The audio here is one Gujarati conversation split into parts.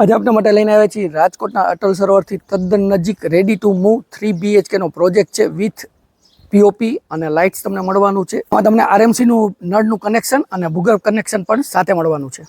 આજે આપણે માટે લઈને આવ્યા છીએ રાજકોટના અટલ સરોવરથી તદ્દન નજીક રેડી ટુ મૂવ 3 BHK નો પ્રોજેક્ટ છે વિથ પીઓપી અને લાઇટ્સ તમને મળવાનું છે. એમાં તમને આરએમસીનું નળનું કનેક્શન અને ભૂગર્ભ કનેક્શન પણ સાથે મળવાનું છે.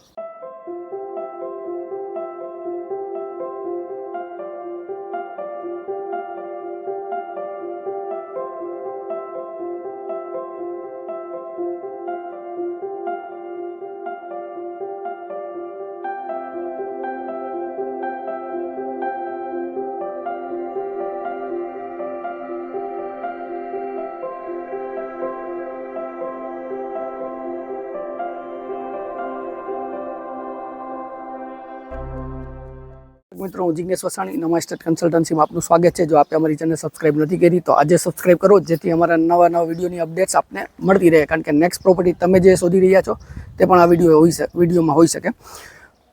મિત્રો, હું જિગ્નેશ વસાણી નમા સ્ટેટ કન્સલ્ટન્સીમાં આપનું સ્વાગત છે. જો આપે અમારી ચેનલ સબસ્ક્રાઇબ નથી કરી તો આજે સબસ્ક્રાઇબ કરો, જેથી અમારા નવા વિડીયોની અપડેટ્સ આપને મળતી રહે. કારણ કે નેક્સ્ટ પ્રોપર્ટી તમે જે શોધી રહ્યા છો તે પણ આ વિડીયોમાં હોઈ શકે.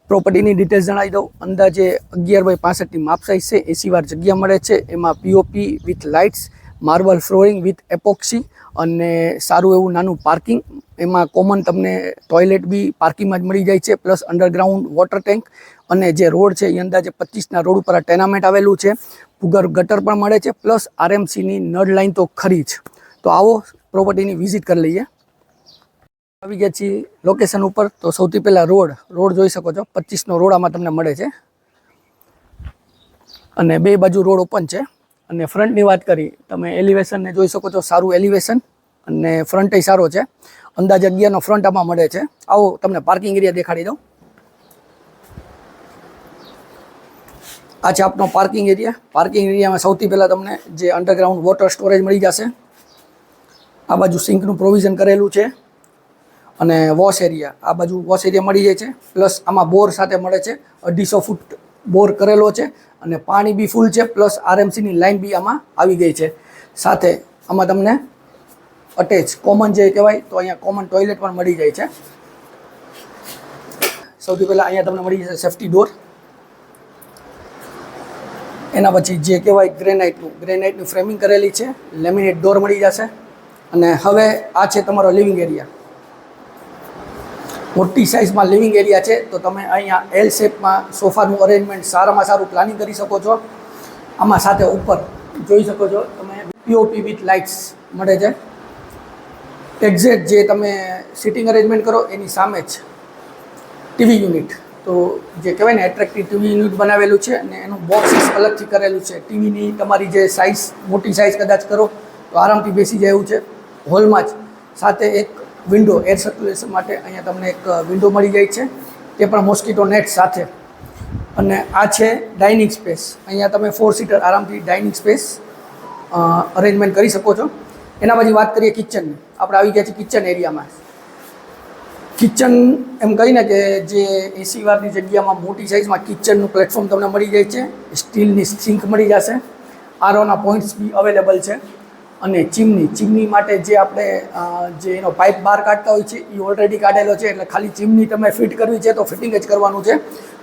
પ્રોપર્ટીની ડિટેલ્સ જણાવી દઉં. અંદાજે 11x65ની માપ સાઇઝ છે. 80 વાર જગ્યા મળે છે. એમાં POP with lights, marble flooring with epoxy અને સારું એવું નાનું પાર્કિંગ. એમાં કોમન તમને ટોયલેટ બી પાર્કિંગમાં જ મળી જાય છે, પ્લસ અંડરગ્રાઉન્ડ વોટર ટેન્ક. અને જે રોડ છે એ અંદાજે 25ના રોડ ઉપર ટેનામેન્ટ આવેલું છે. ભૂગર્ભ ગટર પણ મળે છે, પ્લસ આરએમસીની નળ લાઈન તો ખરી જ. તો આવો પ્રોપર્ટીની વિઝિટ કરી લઈએ. આવી ગયા છીએ લોકેશન ઉપર. તો સૌથી પહેલાં રોડ જોઈ શકો છો. 25નો રોડ આમાં તમને મળે છે અને બે બાજુ રોડ ઓપન છે. અને ફ્રન્ટની વાત કરી, તમે એલિવેશનને જોઈ શકો છો. સારું એલિવેશન અને ફ્રન્ટ એ સારો છે. અંદાજે 11નો ફ્રન્ટ આમાં મળે છે. આવો તમને પાર્કિંગ એરિયા દેખાડી દઉં. આ છે આપનો પાર્કિંગ એરિયા. પાર્કિંગ એરિયામાં સૌથી પહેલાં તમને જે અંડરગ્રાઉન્ડ વોટર સ્ટોરેજ મળી જશે. આ બાજુ સિંકનું પ્રોવિઝન કરેલું છે અને વોશ એરિયા, આ બાજુ વોશ એરિયા મળી જાય છે. પ્લસ આમાં બોર સાથે મળે છે. 250 ફૂટ બોર કરેલો છે અને પાણી બી ફૂલ છે. પ્લસ આરએમસીની લાઇન બી આમાં આવી ગઈ છે. સાથે આમાં તમને અટેચ કોમન જે કહેવાય તો અહીંયા કોમન ટોયલેટ પણ મળી જાય છે. સૌથી પહેલાં અહીંયા તમને મળી જશે સેફ્ટી ડોર. એના પછી જે કહેવાય ગ્રેનાઇટનું ફ્રેમિંગ કરેલી છે. લેમિનેટ ડોર મળી જશે. અને હવે આ છે તમારો લિવિંગ એરિયા. મોટી સાઇઝમાં લિવિંગ એરિયા છે. તો તમે અહીંયા એલ શેપમાં સોફાનું અરેન્જમેન્ટ સારામાં સારું પ્લાનિંગ કરી શકો છો. આમાં સાથે ઉપર જોઈ શકો છો તમે પીઓપી વિથ લાઇટ્સ મળે છે. એક્ઝેક્ટ જે તમે સિટિંગ અરેન્જમેન્ટ કરો એની સામે જ ટીવી યુનિટ, તો જે કહેવાય ને એટ્રેક્ટિવ ટીવી યુનિટ બનાવેલું છે અને એનું બોક્સિસ અલગથી કરેલું છે. ટીવીની તમારી જે સાઇઝ મોટી સાઇઝ કદાચ કરો તો આરામથી બેસી જાય એવું છે. હોલમાં જ સાથે એક વિન્ડો, એર સર્ક્યુલેશન માટે અહીંયા તમને એક વિન્ડો મળી જાય છે. તે પણ મોસ્કીટો નેટ સાથે. અને આ છે ડાઇનિંગ સ્પેસ. અહીંયા તમે 4 સીટર આરામથી ડાઇનિંગ સ્પેસ અરેન્જમેન્ટ કરી શકો છો. એના પછી વાત કરીએ કિચનની. આપણે આવી ગયા છીએ કિચન એરિયામાં. કિચન એમ કહીને કે જે 80 વારની જગ્યામાં મોટી સાઇઝમાં કિચનનું પ્લેટફોર્મ તમને મળી જાય છે. સ્ટીલની સિંક મળી જશે. આરઓના પોઈન્ટ્સ બી અવેલેબલ છે. અને ચીમની માટે જે આપણે જે એનો પાઇપ બહાર કાઢતા હોય છે એ ઓલરેડી કાઢેલો છે. એટલે ખાલી ચીમની તમે ફિટ કરવી છે તો ફિટિંગ જ કરવાનું છે.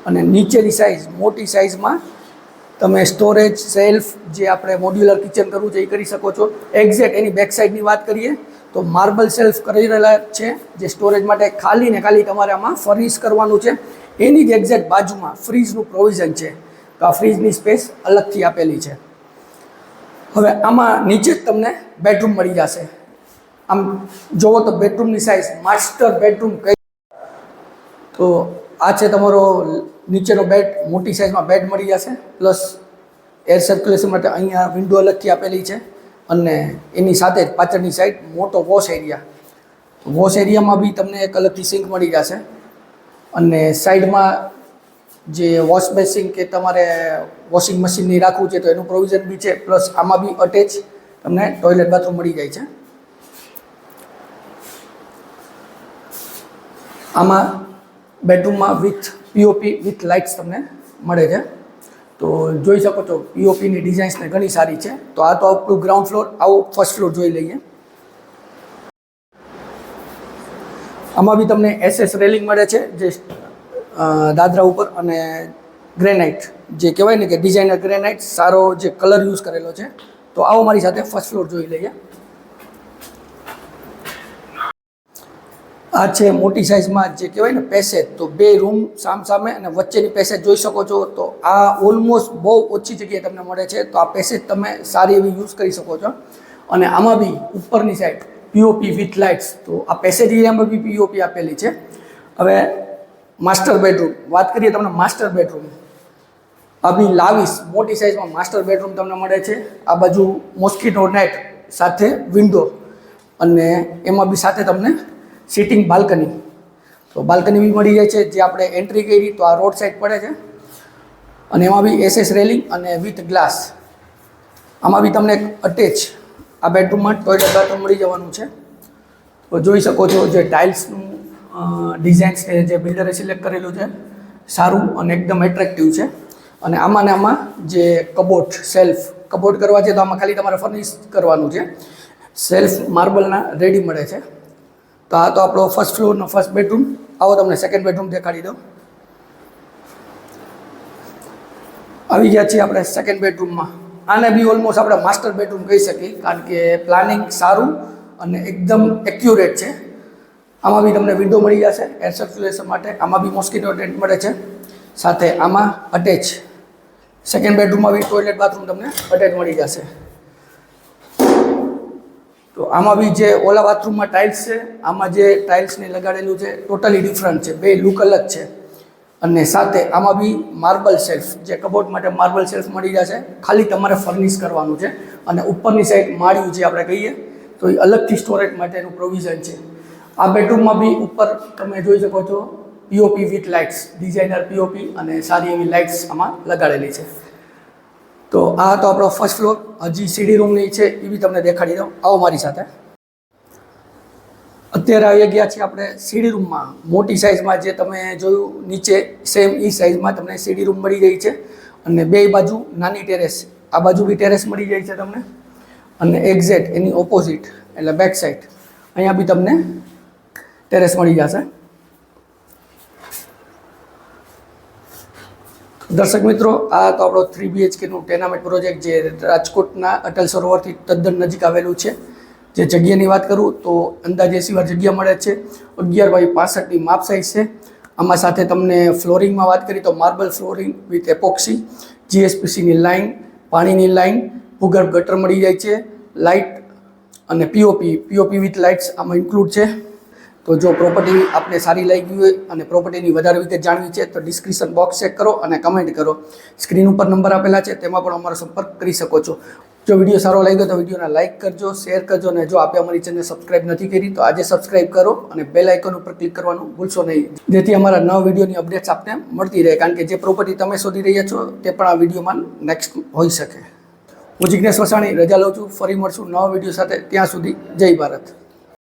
અને નીચેની સાઇઝ મોટી સાઇઝમાં તમે સ્ટોરેજ સેલ્ફ, જે આપણે મોડ્યુલર કિચન કરવું છે એ કરી શકો છો. એક્ઝેક્ટ એની બેક સાઇડની વાત કરીએ તો માર્બલ સેલ્ફ કરેલા છે, જે સ્ટોરેજ માટે ખાલી ને ખાલી તમારે આમાં ફર્નિશ કરવાનું છે. એની જ એક્ઝેક્ટ બાજુમાં ફ્રીજનું પ્રોવિઝન છે. તો આ ફ્રીજની સ્પેસ અલગથી આપેલી છે. હવે આમાં નીચે જ તમને બેડરૂમ મળી જશે. આમ જોવો તો બેડરૂમની સાઇઝ માસ્ટર બેડરૂમ કઈ. તો આ છે તમારો નીચેનો બેડ. મોટી સાઇઝમાં બેડ મળી જશે. પ્લસ એર સર્ક્યુલેશન માટે અહીંયા વિન્ડો અલગથી આપેલી છે. અને એની સાથે જ પાછળની સાઈડ મોટો વોશ એરિયા. વોશ એરિયામાં બી તમને એક અલગથી સિંક મળી જશે. અને સાઈડમાં જે વોશ બેસિંગ કે તમારે વોશિંગ મશીનની રાખવું છે તો એનું પ્રોવિઝન બી છે. પ્લસ આમાં બી અટેચ તમને ટોયલેટ બાથરૂમ મળી જાય છે. આમાં બેડરૂમમાં વિથ પીઓપી વિથ લાઇટ્સ તમને મળે છે. તો જોઈ શકો છો પીઓપીની ડિઝાઇન્સને ઘણી સારી છે. તો આ તો આપણું ગ્રાઉન્ડ ફ્લોર. આવો ફર્સ્ટ ફ્લોર જોઈ લઈએ. આમાં બી તમને એસએસ રેલિંગ મળે છે, જે દાદરા ઉપર. અને ગ્રેનાઇટ, જે કહેવાય ને કે ડિઝાઇનર ગ્રેનાઇટ, સારો જે કલર યુઝ કરેલો છે. તો આવો મારી સાથે ફર્સ્ટ ફ્લોર જોઈ લઈએ. આ છે મોટી સાઇઝમાં જે કહેવાય ને પેસેજ, તો 2 રૂમ સામસામે અને વચ્ચેની પેસેજ જોઈ શકો છો. તો આ ઓલમોસ્ટ બહુ ઓછી જગ્યાએ તમને મળે છે. તો આ પેસેજ તમે સારી એવી યુઝ કરી શકો છો. અને આમાં બી ઉપરની સાઈડ પીઓપી વિથ લાઇટ્સ, તો આ પેસેજ એરિયામાં બી પીઓપી આપેલી છે. હવે માસ્ટર બેડરૂમ વાત કરીએ તમને. માસ્ટર બેડરૂમ આ બી લાવીશ મોટી સાઇઝમાં માસ્ટર બેડરૂમ તમને મળે છે. આ બાજુ મોસ્કીટો નેટ સાથે વિન્ડો, અને એમાં બી સાથે તમને સિટિંગ બાલ્કની. તો બાલ્કની બી મળી જાય છે. જે આપણે એન્ટ્રી કરી તો આ રોડ સાઈડ પડે છે, અને એમાં બી એસએસ રેલિંગ અને વિથ ગ્લાસ. આમાં બી તમને અટેચ આ બેડરૂમમાં ટોયલેટ બાથરૂમ મળી જવાનું છે. તો જોઈ શકો છો જે ટાઇલ્સનું ડિઝાઇન્સ છે જે બિલ્ડરે સિલેક્ટ કરેલું છે, સારું અને એકદમ એટ્રેક્ટિવ છે. અને આમાં ને આમાં જે કબોર્ડ સેલ્ફ કબોર્ડ કરવા છે તો આમાં ખાલી તમારે ફર્નિશ કરવાનું છે. સેલ્ફ માર્બલના રેડી મળે છે. તો આ તો આપણો ફર્સ્ટ ફ્લોરનો ફર્સ્ટ બેડરૂમ. આવો તમને સેકન્ડ બેડરૂમ દેખાડી દઉં. આવી ગયા છીએ આપણે સેકન્ડ બેડરૂમમાં. આને બી ઓલમોસ્ટ આપણે માસ્ટર બેડરૂમ કહી શકીએ, કારણ કે પ્લાનિંગ સારું અને એકદમ એક્યુરેટ છે. આમાં બી તમને વિન્ડો મળી જશે એર સર્ક્યુલેશન માટે. આમાં બી મોસ્કીટો ટેન્ટ મળે છે. સાથે આમાં અટેચ સેકન્ડ બેડરૂમમાં બી ટોયલેટ બાથરૂમ તમને અટેચ મળી જશે. તો આમાં બી જે ઓલા બાથરૂમમાં ટાઇલ્સ છે, આમાં જે ટાઇલ્સને લગાડેલું છે ટોટલી ડિફરન્ટ છે, 2 લુક અલગ છે. અને સાથે આમાં બી માર્બલ શેલ્ફ, જે કબોર્ડ માટે માર્બલ શેલ્ફ મળી જશે. ખાલી તમારે ફર્નિશ કરવાનું છે. અને ઉપરની સાઈડ માળિયું જે આપણે કહીએ તો એ અલગથી સ્ટોરેજ માટેનું પ્રોવિઝન છે. આ બેડરૂમમાં બી ઉપર તમે જોઈ શકો છો POP with lights, designer POP અને સારી એવી લાઇટ્સ આમાં લગાડેલી છે. તો આ તો આપણો ફર્સ્ટ ફ્લોર. હજી સીડી રૂમની છે એ બી તમને દેખાડી દઉં. આવો મારી સાથે. અત્યારે આવી ગયા છીએ આપણે સીડી રૂમમાં. મોટી સાઇઝમાં જે તમે જોયું નીચે સેમ એ સાઇઝમાં તમને સીડી રૂમ મળી જાય છે. અને 2 બાજુ નાની ટેરેસ, આ બાજુ બી ટેરેસ મળી જાય છે તમને. અને એક્ઝેક્ટ એની ઓપોઝિટ એટલે બેક સાઈડ અહીંયા બી તમને ટેરેસ મળી જશે. દર્શક મિત્રો, આ તો આપણો 3 BHKનું ટેનામેન્ટ પ્રોજેક્ટ જે રાજકોટના અટલ સરોવરથી તદ્દન નજીક આવેલું છે. જે જગ્યાની વાત કરું તો અંદાજે 80 વાર જગ્યા મળે છે. 11x65ની માપ સાઇઝ છે. આમાં સાથે તમને ફ્લોરિંગમાં વાત કરી તો માર્બલ ફ્લોરિંગ વિથ એપોક્સી, GSPCની લાઇન, પાણીની લાઇન, ભૂગર્ભ ગટર મળી જાય છે. લાઇટ અને પીઓપી વિથ લાઇટ્સ આમાં ઇન્ક્લુડ છે. તો જો પ્રોપર્ટી આપને સારી લાગી હોય અને પ્રોપર્ટીની વધારે વિગત જાણવી છે તો ડિસ્ક્રિપ્શન બોક્સ ચેક કરો અને કમેન્ટ કરો. સ્ક્રીન ઉપર નંબર આપેલા છે, તેમાં પણ અમારો સંપર્ક કરી શકો છો. જો વિડીયો સારો લાગ્યો તો વિડીયોને લાઇક કરજો, શેર કરજો, અને જો આપે અમારી ચેનલ સબસ્ક્રાઇબ નથી કરી તો આજે સબસ્ક્રાઇબ કરો અને બેલ આઇકન ઉપર ક્લિક કરવાનું ભૂલશો નહીં, જેથી અમારા નવા વિડીયોની અપડેટ્સ આપને મળતી રહે. કારણ કે જે પ્રોપર્ટી તમે શોધી રહ્યા છો તે પણ આ વિડીયોમાં નેક્સ્ટ હોઈ શકે. હું જિજ્ઞેશ વસાણી રજા લઉં છું. ફરી મળશું નવા વિડીયો સાથે. ત્યાં સુધી જય ભારત.